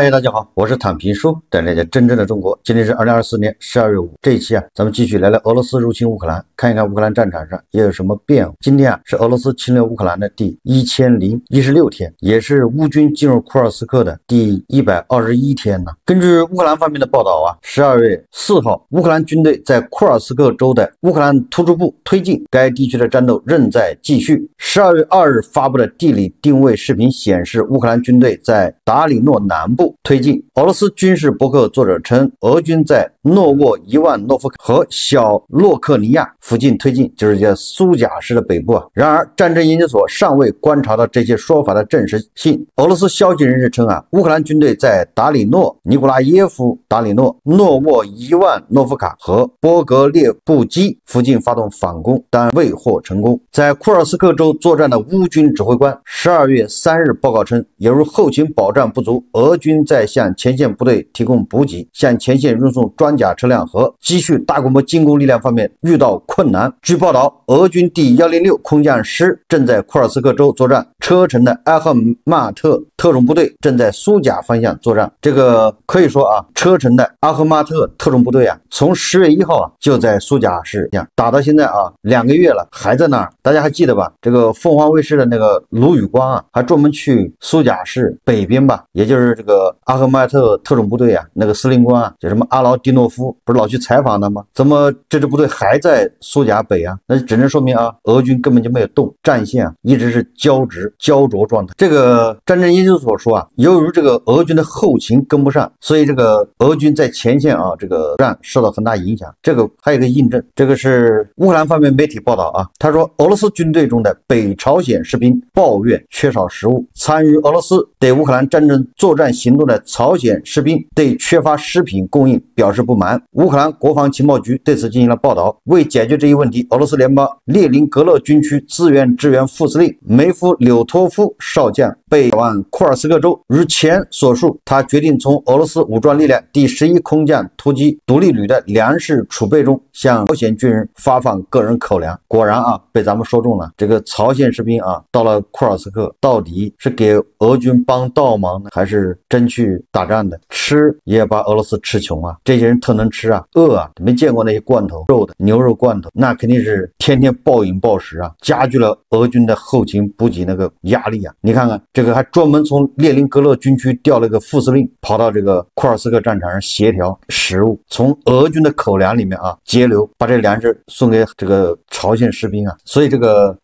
嗨，大家好，我是躺平叔，带大家真正的中国。今天是2024年12月5日，这一期咱们继续聊聊俄罗斯入侵乌克兰，看一看乌克兰战场上也有什么变化。今天是俄罗斯侵略乌克兰的第1016天，也是乌军进入库尔斯克的第121天呢。根据乌克兰方面的报道12月4号，乌克兰军队在库尔斯克州的乌克兰突出部推进，该地区的战斗仍在继续。12月2日发布的地理定位视频显示，乌克兰军队在达里诺南部推进。俄罗斯军事博客作者称，俄军在诺沃伊万诺夫和小洛克尼亚附近推进，就是在苏贾市的北部。然而，战争研究所尚未观察到这些说法的真实性。俄罗斯消息人士称乌克兰军队在达里诺、尼古拉耶夫、达里诺、诺沃伊万诺夫卡和波格列布基附近发动反攻，但未获成功。在库尔斯克州作战的乌军指挥官12月3日报告称，由于后勤保障不足，俄军在向前线部队提供补给、向前线运送装甲车辆和积蓄大规模进攻力量方面遇到困难。据报道，俄军第106空降师正在库尔斯克州作战，车臣的阿赫马特特种部队正在苏贾方向作战。这个可以说车臣的阿赫马特特种部队从10月1号就在苏贾市打到现在2个月了，还在那儿。大家还记得吧？这个凤凰卫视的那个卢宇光还专门去苏贾市北边吧，也就是这个阿赫迈特特种部队那个司令官叫什么阿劳迪诺夫，不是老去采访的吗？怎么这支部队还在苏贾北那只能说明俄军根本就没有动，战线一直是焦灼状态。这个战争研究所说由于这个俄军的后勤跟不上，所以这个俄军在前线这个战受到很大影响。这个还有一个印证，这个是乌克兰方面媒体报道他说俄罗斯军队中的北朝鲜士兵抱怨缺少食物，参与俄罗斯对乌克兰战争作战行动的朝鲜士兵对缺乏食品供应表示不满。乌克兰国防情报局对此进行了报道。为解决这一问题，俄罗斯联邦列宁格勒军区资源支援副司令梅夫柳托夫少将被往库尔斯克州。如前所述，他决定从俄罗斯武装力量第11空降突击独立旅的粮食储备中向朝鲜军人发放个人口粮。果然被咱们说中了，这个朝鲜士兵到了库尔斯克，到底是给俄军帮倒忙呢，还是真去打仗的？吃也把俄罗斯吃穷这些人特能吃饿没见过那些罐头肉的牛肉罐头，那肯定是天天暴饮暴食加剧了俄军的后勤补给那个压力你看看这个还专门从列宁格勒军区调了一个副司令跑到这个库尔斯克战场上协调食物，从俄军的口粮里面截留，把这粮食送给这个朝鲜士兵所以这个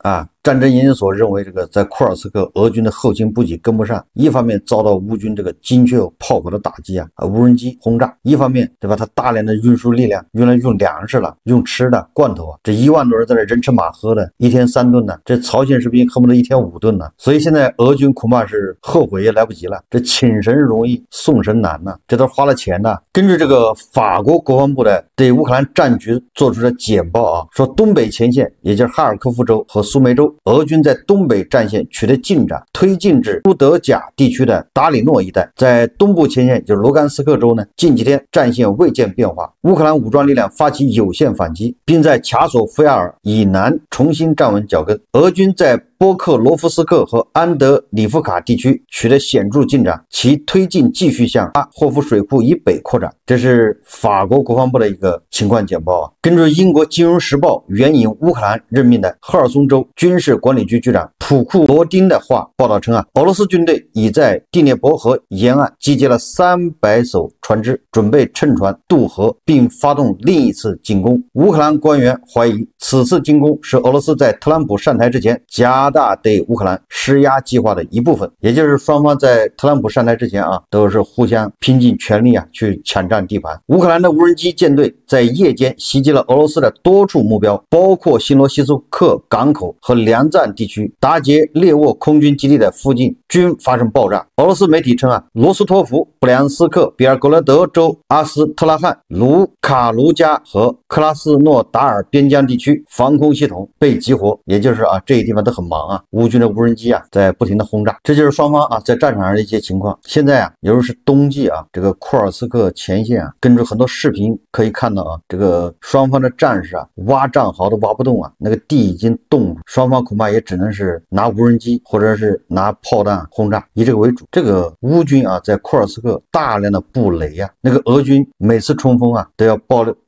战争研究所认为，这个在库尔斯克俄军的后勤补给跟不上，一方面遭到乌军这个精确炮火的打击无人机轰炸，一方面对吧，他大量的运输力量用来用粮食了，用吃的罐头这1万多人在这人吃马喝的，一天3顿这朝鲜士兵恨不得一天5顿所以现在俄军恐怕是后悔也来不及了，这请神容易送神难这都是花了钱的。根据这个法国国防部的对乌克兰战局做出的简报说东北前线，也就是哈尔科夫州和苏梅州，俄军在东北战线取得进展，推进至苏德贾地区的达里诺一带。在东部前线，就是卢甘斯克州近几天战线未见变化，乌克兰武装力量发起有限反击，并在卡索菲亚尔以南重新站稳脚跟。俄军在波克罗夫斯克和安德里夫卡地区取得显著进展，其推进继续向霍夫水库以北扩展。这是法国国防部的一个情况简报根据英国金融时报援引乌克兰任命的赫尔松州军事管理局局长普库罗丁的话报道称俄罗斯军队已在第聂伯河沿岸集结了300艘船只，准备乘船渡河并发动另一次进攻。乌克兰官员怀疑此次进攻是俄罗斯在特朗普上台之前加大对乌克兰施压计划的一部分，也就是双方在特朗普上台之前都是互相拼尽全力去抢占地盘。乌克兰的无人机舰队在夜间袭击了俄罗斯的多处目标，包括新罗西苏克港口和粮站地区，达杰列沃空军基地的附近均发生爆炸。俄罗斯媒体称罗斯托夫、布良斯克、比尔格勒德州、阿斯特拉罕、卢卡卢加和克拉斯诺达尔边疆地区防空系统被激活，也就是这些地方都很忙乌军的无人机在不停的轰炸。这就是双方在战场上的一些情况。现在由于是冬季这个库尔斯克前线根据很多视频可以看到这个双方的战士挖战壕都挖不动那个地已经冻了，双方恐怕也只能是拿无人机或者是拿炮弹轰炸，以这个为主。这个乌军啊，在库尔斯克大量的布雷啊，那个俄军每次冲锋啊都要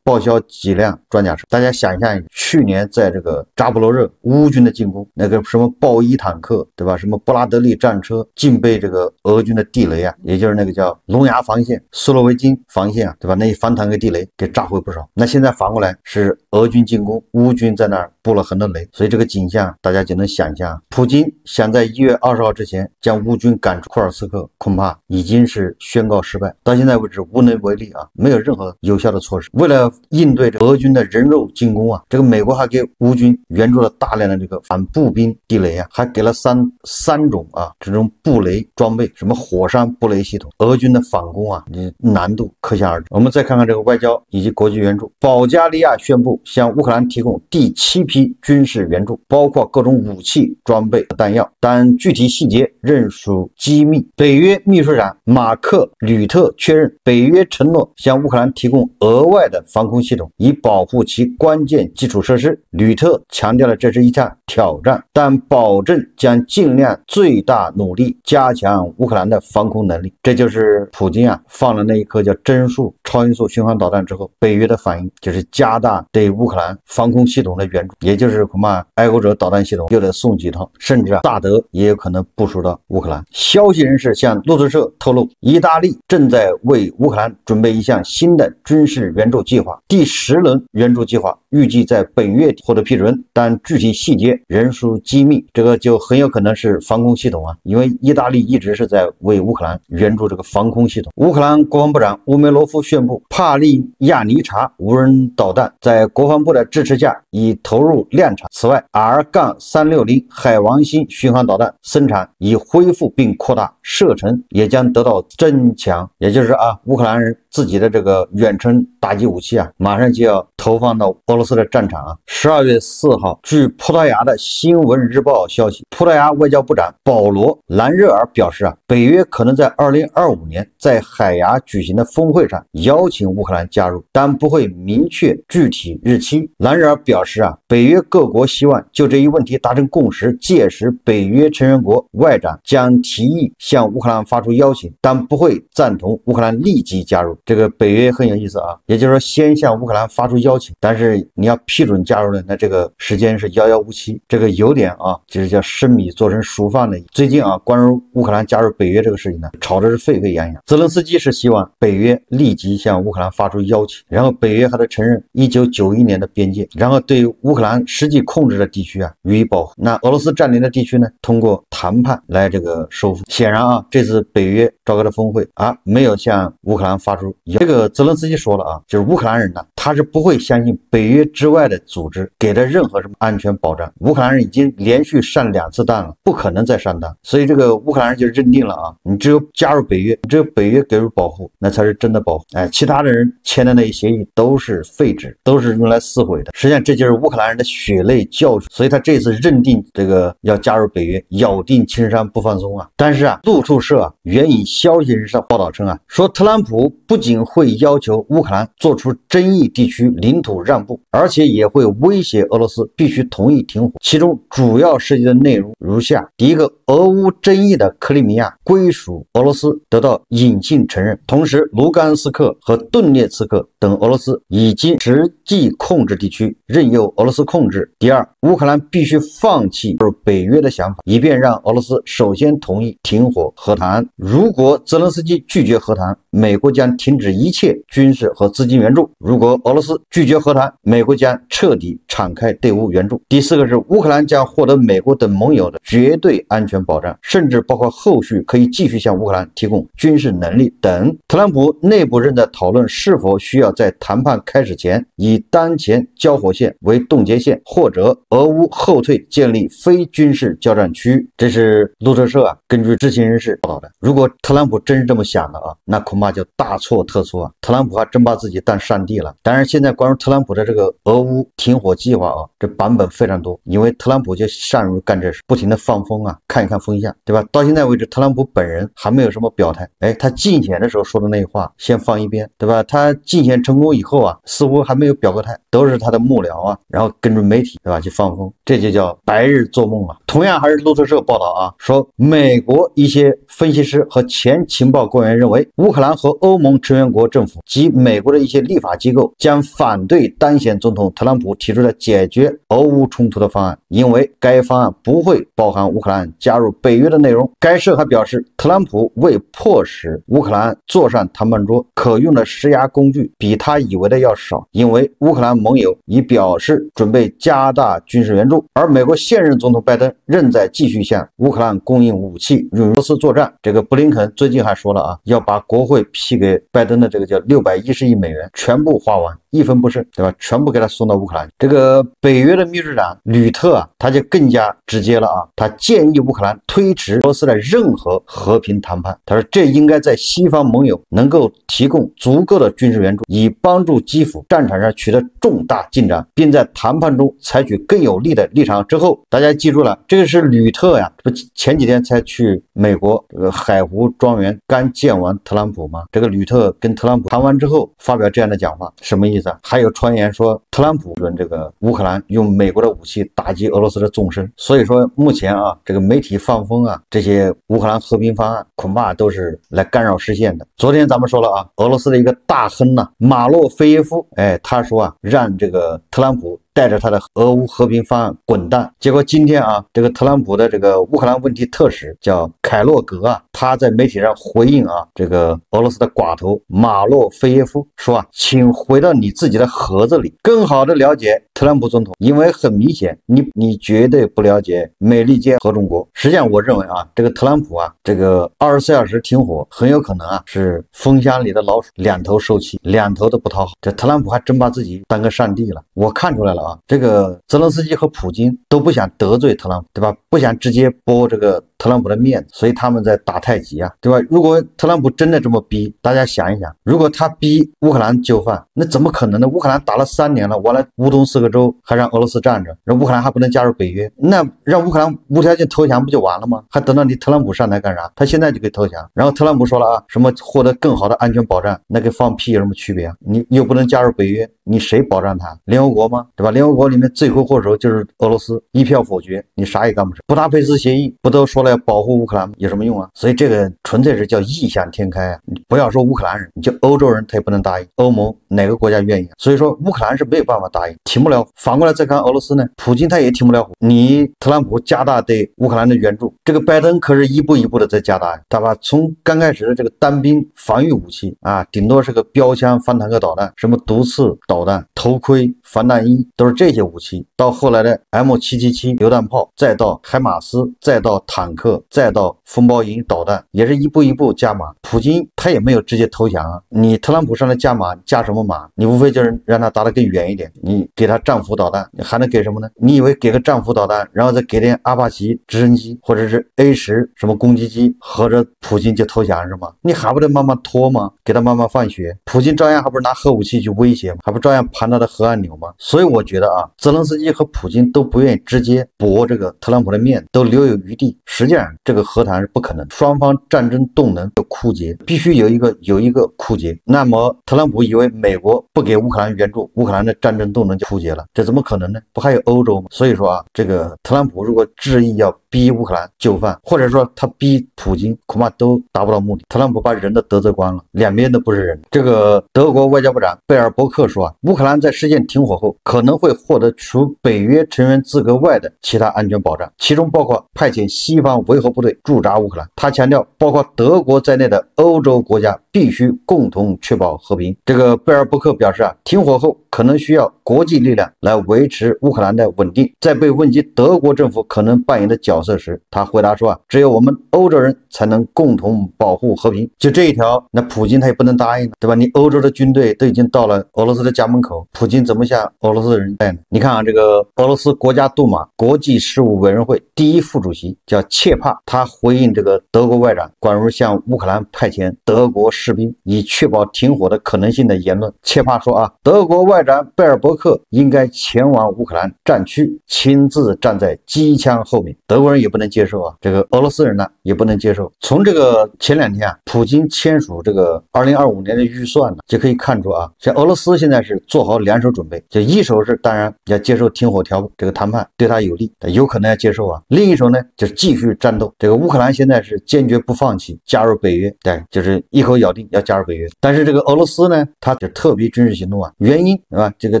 报销几辆装甲车。大家想象，去年在这个扎波罗热乌军的进攻，那个什么豹一坦克，对吧？什么布拉德利战车，竟被这个俄军的地雷啊，也就是那个叫龙牙防线、斯洛维金防线啊，对吧？那一反坦克地雷给炸毁不少。那现在反过来是俄军进攻，乌军在那儿布了很多雷，所以这个景象大家就能想象，普京想在1月20号之前将乌军赶出库尔斯克，恐怕已经是宣告失败。到现在为止无能为力啊，没有任何有效的措施。为了应对俄军的人肉进攻啊，这个美国还给乌军援助了大量的这个反步兵地雷啊，还给了三种啊这种布雷装备，什么火山布雷系统。俄军的反攻啊，难度可想而知。我们再看看这个外交以及国际援助，保加利亚宣布向乌克兰提供第7批军事援助，包括各种武器、装备和弹药，但具体细节仍属机密。北约秘书长马克·吕特确认，北约承诺向乌克兰提供额外的防空系统，以保护其关键基础设施。吕特强调了这是一项挑战，但保证将尽量最大努力加强乌克兰的防空能力。这就是普京啊放了那一颗叫真数超音速巡航导弹之后，北约的反应就是加大对乌克兰防空系统的援助，也就是恐怕爱国者导弹系统又得送几套，甚至萨德也有可能部署到乌克兰。消息人士向路透社透露，意大利正在为乌克兰准备一项新的军事援助计划，第10轮援助计划预计在本月底获得批准，但具体细节仍属机密。这个就很有可能是防空系统啊，因为意大利一直是在为乌克兰援助这个防空系统。乌克兰国防部长乌梅罗夫宣布，帕利亚尼察无人导弹在国防部的支持下已投入量产。此外 R-360 海王星巡航导弹生产已恢复并扩大，射程也将得到增强。也就是乌克兰人自己的这个远程打击武器啊，马上就要投放到俄罗斯的战场啊。12月4号，据葡萄牙的新闻日报消息，葡萄牙外交部长保罗·兰热尔表示北约可能在2025年在海牙举行的峰会上邀请乌克兰加入，但不会明确具体日期。兰热尔表示北约各国希望就这一问题达成共识，届时北约成员国外长将提议向乌克兰发出邀请，但不会赞同乌克兰立即加入。这个北约很有意思也就是说先向乌克兰发出邀请，但是你要批准加入的，那这个时间是遥遥无期。这个有点就是叫生米做成熟饭的。最近关于乌克兰加入北约这个事情呢，吵的是沸沸扬扬。泽连斯基是希望北约立即向乌克兰发出邀请，然后北约还得承认1991年的边界，然后对乌克兰实际控制的地区予以保护。那俄罗斯占领的地区呢，通过谈判来这个收复。显然这次北约召开的峰会没有向乌克兰发出这个泽连斯基说了就是乌克兰人呢，他是不会相信北约之外的组织给的任何什么安全保障。乌克兰人已经连续上2次弹了，不可能再上弹，所以这个乌克兰人就认定了你只有加入北约，只有北约给予保护，那才是真的保护。其他的人签的那些协议都是废纸，都是用来撕毁的。实际上这就是乌克兰人的血泪教训，所以他这次认定这个要加入北约，咬定青山不放松但是路透社援引消息人士报道称说特朗普不仅会要求乌克兰做出争议地区领土让步，而且也会威胁俄罗斯必须同意停火。其中主要涉及的内容如下：第一个，俄乌争议的克里米亚归属俄罗斯得到隐性承认，同时卢甘斯克和顿涅茨克等俄罗斯已经实际控制地区任由俄罗斯控制。第二，乌克兰必须放弃北约的想法，以便让俄罗斯首先同意停火和谈。如果泽连斯基拒绝和谈，美国将停止一切军事和资金援助；如果俄罗斯拒绝和谈，美国将彻底敞开对乌援助。第四个是乌克兰将获得美国等盟友的绝对安全保障，甚至包括后续可以继续向乌克兰提供军事能力等。特朗普内部仍在讨论是否需要在谈判开始前以当前交火线为冻结线，或者俄乌后退建立非军事交战区。这是路透社根据知情人士报道的。如果特朗普真是这么想的那恐怕就大错特错特朗普还真把自己当上帝了。但当然，现在关于特朗普的这个俄乌停火计划啊，这版本非常多，因为特朗普就善于干这事，不停的放风啊，看一看风向，对吧？到现在为止，特朗普本人还没有什么表态。哎，他竞选的时候说的那话先放一边，对吧？他竞选成功以后啊，似乎还没有表个态，都是他的幕僚啊，然后跟着媒体，对吧？去放风，这就叫白日做梦啊。同样还是路透社报道啊，说美国一些分析师和前情报官员认为，乌克兰和欧盟成员国政府及美国的一些立法机构将反对当选总统特朗普提出的解决俄乌冲突的方案，因为该方案不会包含乌克兰加入北约的内容。该社还表示，特朗普为迫使乌克兰坐上谈判桌，可用的施压工具比他以为的要少，因为乌克兰盟友已表示准备加大军事援助，而美国现任总统拜登仍在继续向乌克兰供应武器，与俄罗斯作战。这个布林肯最近还说了啊，要把国会批给拜登的这个叫610亿美元全部花完，一分不剩，对吧？全部给他送到乌克兰。这个北约的秘书长吕特啊，他就更加直接了啊，他建议乌克兰推迟俄罗斯的任何和平谈判。他说，这应该在西方盟友能够提供足够的军事援助，以帮助基辅战场上取得重大进展，并在谈判中采取更有利的立场之后，大家记住了，这个是吕特呀，这不前几天才去美国这个海湖庄园刚见完特朗普吗？这个吕特跟特朗普谈完之后发表这样的讲话，什么意思啊？还有传言说特朗普这个乌克兰用美国的武器打击俄罗斯的纵深，所以说目前啊，这个媒体放风啊，这些乌克兰和平方案恐怕都是来干扰实现的。昨天咱们说了啊，俄罗斯的一个大亨呐，马洛菲耶夫，哎，他说啊，让这个特朗普带着他的俄乌和平方案滚蛋。结果今天啊，这个特朗普的这个乌克兰问题特使叫凯洛格啊，他在媒体上回应啊，这个俄罗斯的寡头马洛菲耶夫说啊，请回到你自己的盒子里，更好的了解特朗普总统，因为很明显你绝对不了解美利坚合众国。实际上我认为啊，这个特朗普啊，这个24小时停火很有可能啊是风箱里的老鼠，两头受气，两头都不讨好。这特朗普还真把自己当个上帝了。我看出来了啊，这个泽连斯基和普京都不想得罪特朗普，对吧？不想直接驳这个特朗普的面子，所以他们在打太极啊，对吧？如果特朗普真的这么逼，大家想一想，如果他逼乌克兰就范，那怎么可能呢？乌克兰打了3年了，完了乌东4个州还让俄罗斯占着，让乌克兰还不能加入北约，那让乌克兰无条件投降不就完了吗？还等到你特朗普上台干啥？他现在就可以投降。然后特朗普说了啊，什么获得更好的安全保障，那跟放屁有什么区别啊？你又不能加入北约，你谁保障他？联合国吗？对吧？联合国里面罪魁祸首就是俄罗斯，一票否决，你啥也干不成。布达佩斯协议不都说了要保护乌克兰，有什么用啊？所以这个纯粹是叫异想天开啊！你不要说乌克兰人，你就欧洲人他也不能答应，欧盟哪个国家愿意啊？所以说乌克兰是没有办法答应，停不了。反过来再看俄罗斯呢，普京他也停不了火。你特朗普加大对乌克兰的援助，这个拜登可是一步一步的在加大，对吧？从刚开始的这个单兵防御武器啊，顶多是个标枪、反坦克导弹，什么毒刺导弹、头盔、防弹衣，都是这些武器。到后来的 M777 榴弹炮，再到海马斯，再到坦克，再到风暴营导弹，也是一步一步加码。普京他也没有直接投降啊，你特朗普上来加码，加什么码？你无非就是让他打得更远一点，你给他战斧导弹，你还能给什么呢？你以为给个战斧导弹，然后再给点阿帕奇直升机或者是 A10什么攻击机，合着普京就投降是吗？你还不得慢慢拖吗？给他慢慢放血，普京照样还不是拿核武器去威胁吗？还不照样盘他的核按钮吗？所以我觉得啊，泽连斯基和普京都不愿意直接驳这个特朗普的面，都留有余地。实际上这个和谈是不可能，双方战争动能有枯竭，必须有一个枯竭。那么特朗普以为美国不给乌克兰援助，乌克兰的战争动能就枯竭了，这怎么可能呢？不还有欧洲吗？所以说啊，这个特朗普如果执意要逼乌克兰就范，或者说他逼普京，恐怕都达不到目的。特朗普把人都得罪光了，两边都不是人。这个德国外交部长贝尔伯克说啊，乌克兰在实现停火后，可能会获得除北约成员资格外的其他安全保障，其中包括派遣西方维和部队驻扎乌克兰。他强调，包括德国在内的欧洲国家必须共同确保和平。这个贝尔伯克表示啊，停火后可可能需要国际力量来维持乌克兰的稳定。在被问及德国政府可能扮演的角色时，他回答说只有我们欧洲人才能共同保护和平。就这一条，那普京他也不能答应，对吧？你欧洲的军队都已经到了俄罗斯的家门口，普京怎么向俄罗斯人带呢？你看这个俄罗斯国家杜马国际事务委员会第一副主席叫切帕，他回应这个德国外长关于向乌克兰派遣德国士兵以确保停火的可能性的言论。切帕说德国外长贝尔伯克应该前往乌克兰战区，亲自站在机枪后面。德国人也不能接受这个俄罗斯人呢也不能接受。从这个前2天普京签署这个2025年的预算呢，就可以看出像俄罗斯现在是做好2手准备，就一手是当然要接受停火这个谈判，对他有利，有可能要接受另一手呢就是继续战斗。这个乌克兰现在是坚决不放弃加入北约，对，就是一口咬定要加入北约。但是这个俄罗斯呢，他就特别军事行动原因这个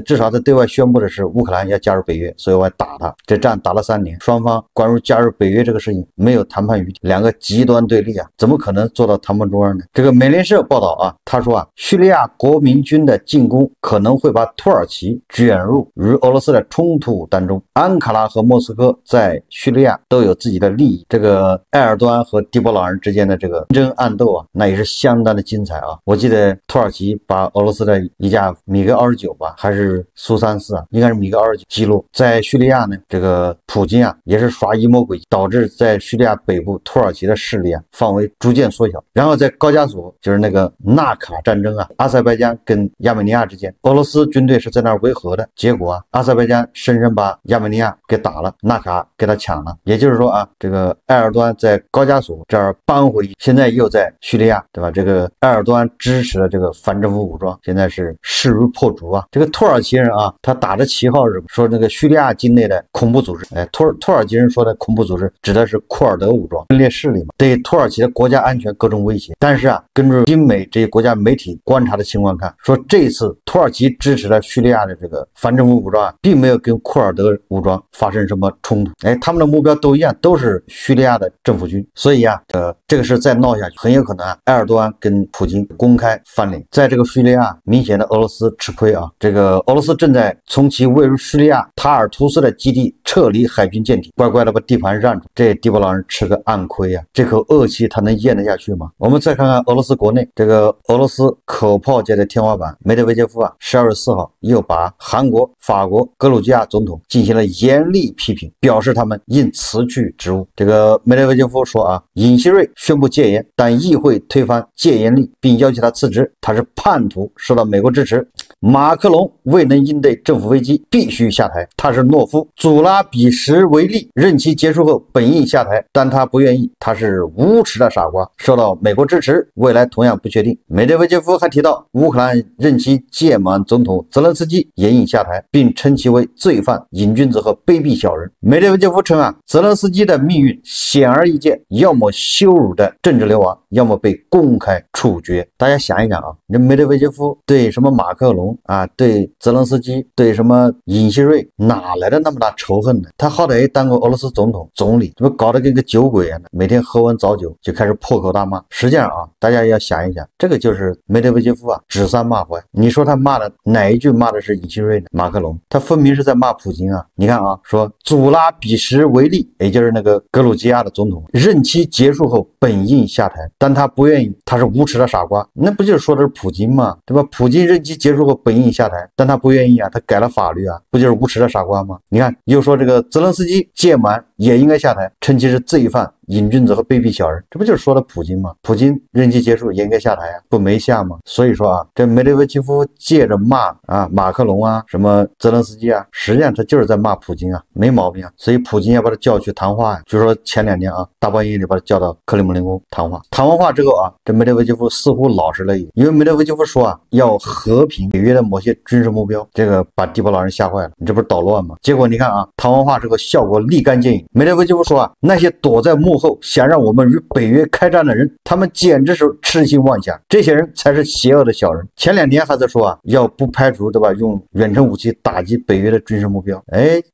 至少在对外宣布的是乌克兰要加入北约，所以我要打他。这战打了3年，双方关于加入北约这个事情没有谈判余地，两个极端对立怎么可能做到谈判中央呢？这个美联社报道他说叙利亚国民军的进攻可能会把土耳其卷入与俄罗斯的冲突当中。安卡拉和莫斯科在叙利亚都有自己的利益，这个埃尔多安和迪波朗人之间的这个明争暗斗那也是相当的精彩我记得土耳其把俄罗斯的一架米格29吧，还是苏34应该是米格29击落。在叙利亚呢，这个普京也是耍阴谋诡计，导致在叙利亚北部土耳其的势力范围逐渐缩小。然后在高加索，就是那个纳卡战争阿塞拜疆跟亚美尼亚之间，俄罗斯军队是在那儿维和的，结果阿塞拜疆深深把亚美尼亚给打了，纳卡给他抢了。也就是说这个埃尔多安在高加索这儿扳回，现在又在叙利亚，对吧？这个埃尔多安支持了这个反政府武装，现在是势如破竹这个土耳其人他打着旗号是说那个叙利亚境内的恐怖组织，土耳其人说的恐怖组织指的是库尔德武装分裂势力对土耳其的国家安全各种威胁。但是根据英美这些国家媒体观察的情况看，说这次土耳其支持了叙利亚的这个反政府武装并没有跟库尔德武装发生什么冲突，他们的目标都一样，都是叙利亚的政府军。所以这个事再闹下去，很有可能埃尔多安跟普京公开翻脸。在这个叙利亚，明显的俄罗斯吃亏这个俄罗斯正在从其位于叙利亚塔尔图斯的基地撤离海军舰艇，乖乖的把地盘让出，这迪波朗人吃个暗亏这口恶气他能咽得下去吗？我们再看看俄罗斯国内，这个俄罗斯口炮界的天花板梅德韦杰夫12月4号又把韩国、法国、格鲁吉亚总统进行了严厉批评，表示他们应辞去职务。这个梅德韦杰夫说尹锡悦宣布戒严，但议会推翻戒严令，并要求他辞职，他是叛徒，受到美国支持。马克龙未能应对政府危机，必须下台，他是懦夫。祖拉比什维利任期结束后本应下台，但他不愿意，他是无耻的傻瓜，受到美国支持，未来同样不确定。梅德韦杰夫还提到乌克兰任期届满总统泽连斯基也应下台，并称其为罪犯、瘾君子和卑鄙小人。梅德韦杰夫称泽连斯基的命运显而易见，要么羞辱的政治流亡，要么被公开处决。大家想一想这梅德韦杰夫对什么马克龙对泽连斯基，对什么尹锡悦，哪来的那么大仇恨呢？他好歹也当过俄罗斯总统、总理，怎么搞得跟个酒鬼一样的，每天喝完早酒就开始破口大骂。实际上大家要想一想，这个就是梅德韦杰夫指桑骂槐。你说他骂的哪一句骂的是尹锡悦呢？马克龙，他分明是在骂普京你看说祖拉比什维利，也就是那个格鲁吉亚的总统，任期结束后本应下台，但他不愿意，他是无耻的傻瓜。那不就是说的是普京吗？对吧？普京任期结束后本应下台，但他不愿意他改了法律不就是无耻的傻瓜吗？你看又说这个泽连斯基届满也应该下台，称其是罪犯、瘾君子和卑鄙小人，这不就是说的普京吗？普京任期结束也应该下台不没下吗？所以说这梅德韦杰夫借着骂马克龙什么泽连斯基实际上他就是在骂普京没毛病所以普京要把他叫去谈话就说前2天大半夜里把他叫到克里姆林宫谈话。谈完话之后这梅德韦杰夫似乎老实了一点，因为梅德韦杰夫说要和平北约的某些军事目标，这个把迪波朗人吓坏了，你这不是捣乱吗？结果你看谈完话之后效果立竿见影。梅德韦杰夫说那些躲在幕后想让我们与北约开战的人，他们简直是痴心妄想，这些人才是邪恶的小人。前2天还在说要不排除对吧，用远程武器打击北约的军事目标。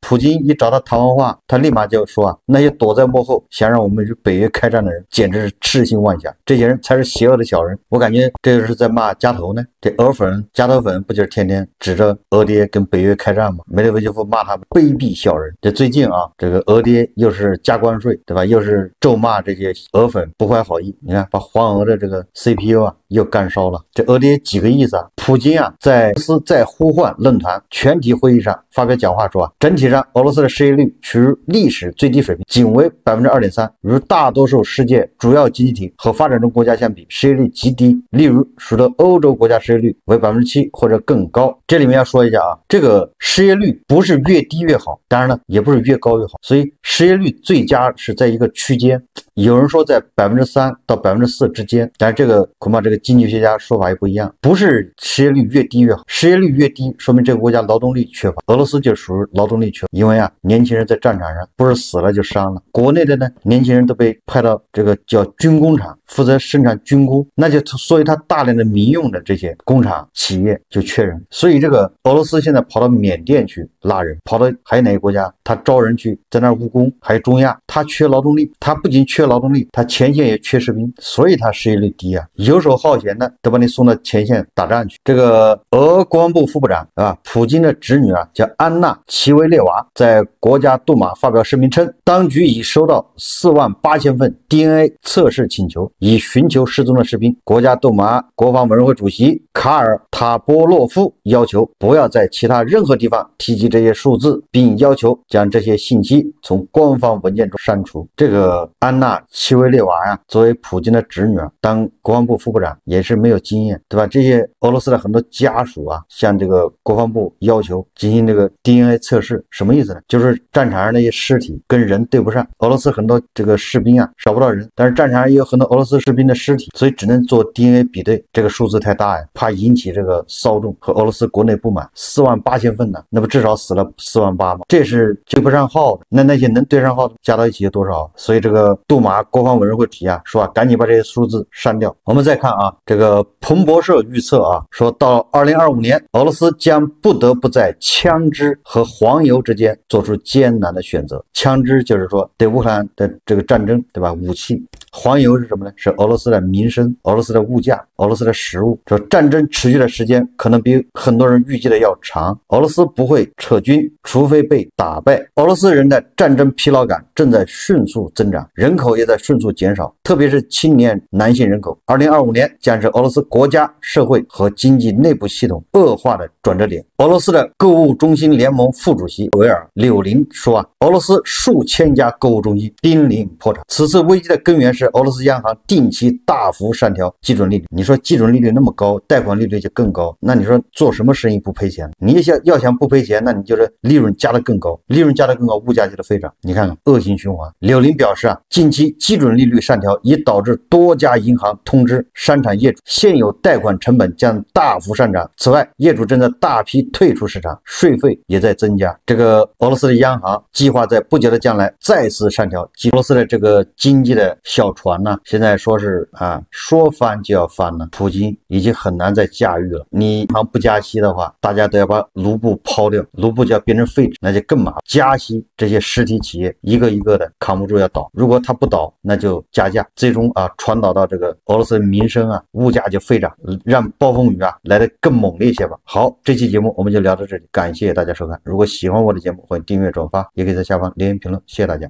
普京一找他谈完话，他立马就说那些躲在幕后想让我们与北约开战的人简直是痴心妄想，这些人才是邪恶的小人。我感觉这就是在骂加头呢，这鹅粉加头粉不就是天天天天指着俄爹跟北约开战嘛，梅德韦杰夫骂他们卑鄙小人。这最近啊，这个俄爹又是加关税，对吧？又是咒骂这些俄粉不怀好意。你看，把黄俄的这个 CPU 啊又干烧了。这俄爹几个意思啊？普京啊，在俄罗斯在呼唤论坛全体会议上发表讲话说啊，整体上俄罗斯的失业率处于历史最低水平，仅为2.3%，与大多数世界主要经济体和发展中国家相比，失业率极低。例如，属得欧洲国家失业率为7%或者更高。这里面要说一下啊，这个失业率不是越低越好，当然呢，也不是越高越好，所以失业率最佳是在一个区间。有人说在3%到4%之间，但是这个恐怕这个经济学家说法也不一样，不是失业率越低越好，失业率越低说明这个国家劳动力缺乏。俄罗斯就属于劳动力缺乏，因为啊，年轻人在战场上不是死了就伤了，国内的呢，年轻人都被派到这个叫军工厂负责生产军工，那就所以他大量的民用的这些工厂企业就缺人，所以这个俄罗斯现在跑到缅甸去拉人，跑到还有哪个国家他招人去在那儿务工，还有中亚，他缺劳动力，他不仅缺劳动力，他前线也缺士兵，所以他失业率低啊，游手好闲的都把你送到前线打仗去。这个俄国防部副部长啊，普京的侄女啊，叫安娜·齐维列娃，在国家杜马发表声明称，当局已收到48000份 DNA 测试请求，以寻求失踪的士兵。国家杜马国防委员会主席卡尔·塔波洛夫要求不要在其他任何地方提及这些数字，并要求将这些信息从官方文件中删除。这个安娜·齐维列娃呀，作为普京的侄女啊，当国防部副部长也是没有经验，对吧？这些俄罗斯的很多家属啊，向这个国防部要求进行这个 DNA 测试，什么意思呢？就是战场上那些尸体跟人对不上，俄罗斯很多这个士兵啊找不到人，但是战场上也有很多俄罗斯士兵的尸体，所以只能做 DNA 比对，这个数字太大呀，怕引起这个骚动和俄罗斯国内不满。48000份呢，那不至少死了48000吗？这是对不上号的，那些能对上号的加到一起有多少？所以这个杜马国防委员会提啊，说啊，赶紧把这些数字删掉。我们再看啊，这个彭博社预测啊，说到2025年，俄罗斯将不得不在枪支和黄油之间做出艰难的选择。枪支就是说对乌克兰的这个战争，对吧？武器。黄油是什么呢？是俄罗斯的民生、俄罗斯的物价、俄罗斯的食物。说战争持续的时间可能比很多人预计的要长，俄罗斯不会撤军，除非被打败。俄罗斯人的战争疲劳感正在迅速增长，人口也在迅速减少，特别是青年男性人口。2025年将是俄罗斯国家、社会和经济内部系统恶化的转折点。俄罗斯的购物中心联盟副主席维尔柳林说啊，俄罗斯数千家购物中心濒临破产。此次危机的根源是俄罗斯央行定期大幅上调基准利率。你说基准利率那么高，贷款利率就更高，那你说做什么生意不赔钱？你要想不赔钱，那你就是利润加得更高，利润加得更高，物价就得飞涨。你看看恶性循环。柳林表示啊，近期基准利率上调已导致多家银行通知商场业主，现有贷款成本将大幅上涨。此外，业主正在大批退出市场，税费也在增加。这个俄罗斯的央行计划在不久的将来再次上调。俄罗斯的这个经济的小船呢，现在说是啊，说翻就要翻了。普京已经很难再驾驭了。你银行不加息的话，大家都要把卢布抛掉，卢布就要变成废纸，那就更麻烦。加息，这些实体企业一个一个的扛不住要倒。如果它不倒，那就加价，最终啊传导到这个俄罗斯的民生啊，物价就飞涨，让暴风雨啊来得更猛烈一些吧。好，这期节目我们就聊到这里，感谢大家收看。如果喜欢我的节目，欢迎订阅转发，也可以在下方留言评论，谢谢大家。